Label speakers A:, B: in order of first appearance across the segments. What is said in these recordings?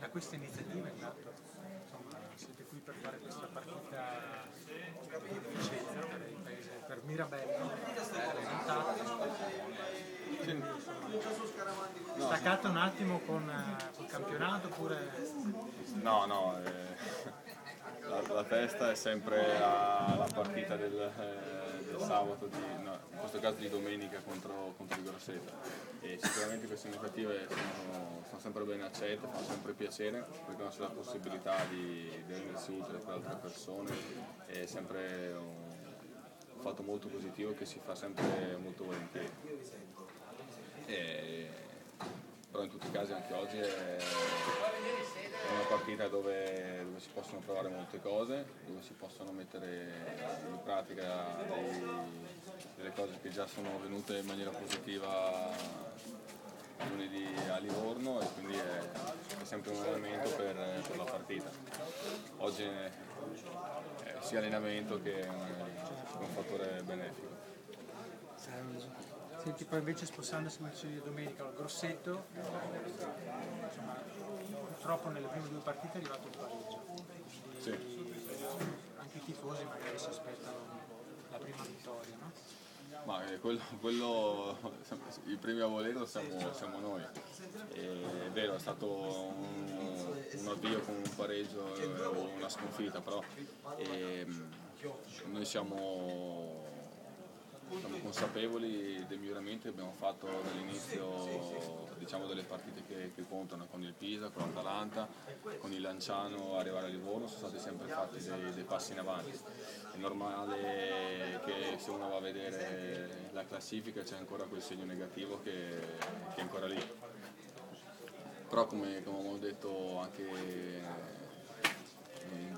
A: da questa iniziativa intanto, insomma, siete qui per fare questa partita di Vicenza per il paese, per Mirabello, staccato un attimo con il campionato oppure...
B: No, la testa è sempre la partita del sabato, in questo caso di domenica contro il Grosseto, e sicuramente queste iniziative sono sempre ben accette, fanno sempre piacere perché non c'è la possibilità di rendersi utile per altre persone, è sempre un fatto molto positivo che si fa sempre molto volentieri. Però in tutti i casi anche oggi è una partita dove si possono provare molte cose, dove si possono mettere in pratica delle cose che già sono venute in maniera positiva lunedì a Livorno, e quindi è sempre un allenamento per la partita. Oggi è sia allenamento che un fattore benefico.
A: Senti, poi invece spostandosi di domenica al Grosseto, insomma, purtroppo nelle prime due partite è arrivato il pareggio, quindi
B: Sì.
A: anche i tifosi magari si aspettano la prima vittoria, no?
B: Ma quello i primi a volerlo siamo noi. È vero, è stato un avvio con un pareggio o una sconfitta, però noi siamo consapevoli del miglioramento che abbiamo fatto dall'inizio, diciamo, delle partite che contano, con il Pisa, con l'Atalanta, con il Lanciano, arrivare a Livorno sono stati sempre fatti dei passi in avanti. È normale che se uno va a vedere la classifica c'è ancora quel segno negativo che è ancora lì, però come abbiamo detto anche in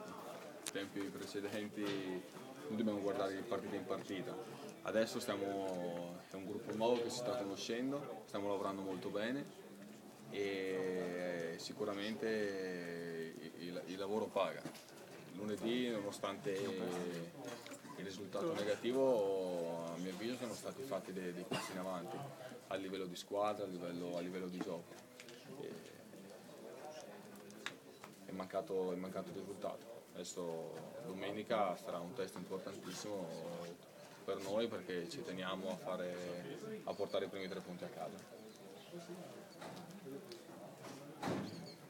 B: tempi precedenti, noi dobbiamo guardare partita in partita. Adesso è un gruppo nuovo che si sta conoscendo, stiamo lavorando molto bene e sicuramente il lavoro paga. Lunedì, nonostante il risultato negativo, a mio avviso sono stati fatti dei passi in avanti a livello di squadra, a livello di gioco. È mancato il risultato. Adesso domenica sarà un test importantissimo per noi perché ci teniamo a portare i primi 3 punti a casa.
A: A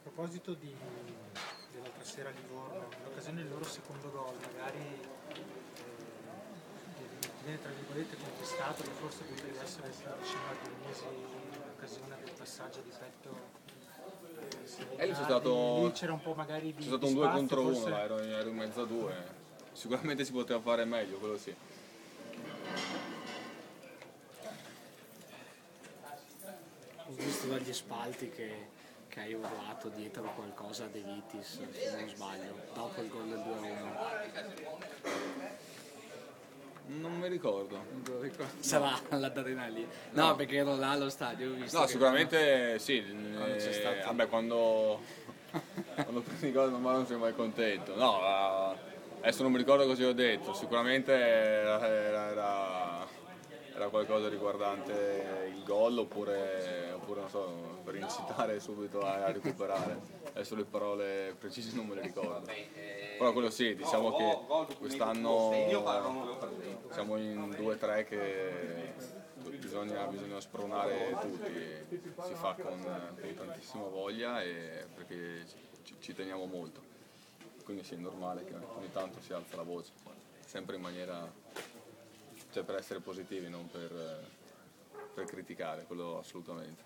A: proposito dell'altra sera a Livorno, in occasione del loro secondo gol, magari viene tra virgolette contestato che forse potrebbe essere più vicino a Dionisi in occasione del passaggio di petto.
B: C'è stato
A: lì c'era un po' magari
B: c'è stato
A: di
B: un 2 contro 1,
A: forse...
B: ero in mezzo a 2. Sicuramente si poteva fare meglio, quello sì.
C: Ho visto dagli spalti che hai urlato dietro qualcosa a De Vitis, se non sbaglio, dopo il gol del 2-1.
B: Non mi ricordo.
C: Non te lo ricordo. Sarà l'adrenalina. No, perché ero là allo stadio, ho visto.
B: No, sicuramente sì.
C: Quando c'è stato...
B: Vabbè, quando prendi il gol non sei mai contento. No, adesso non mi ricordo cosa ho detto. Sicuramente era qualcosa riguardante il gol oppure non so, per incitare subito a recuperare. Adesso le parole precise non me le ricordo. Però quello sì, diciamo che quest'anno siamo in 2-3 che bisogna spronare tutti, si fa con tantissima voglia e perché ci teniamo molto. Quindi sì, è normale che ogni tanto si alza la voce, sempre in maniera, cioè per essere positivi, non per criticare, quello assolutamente.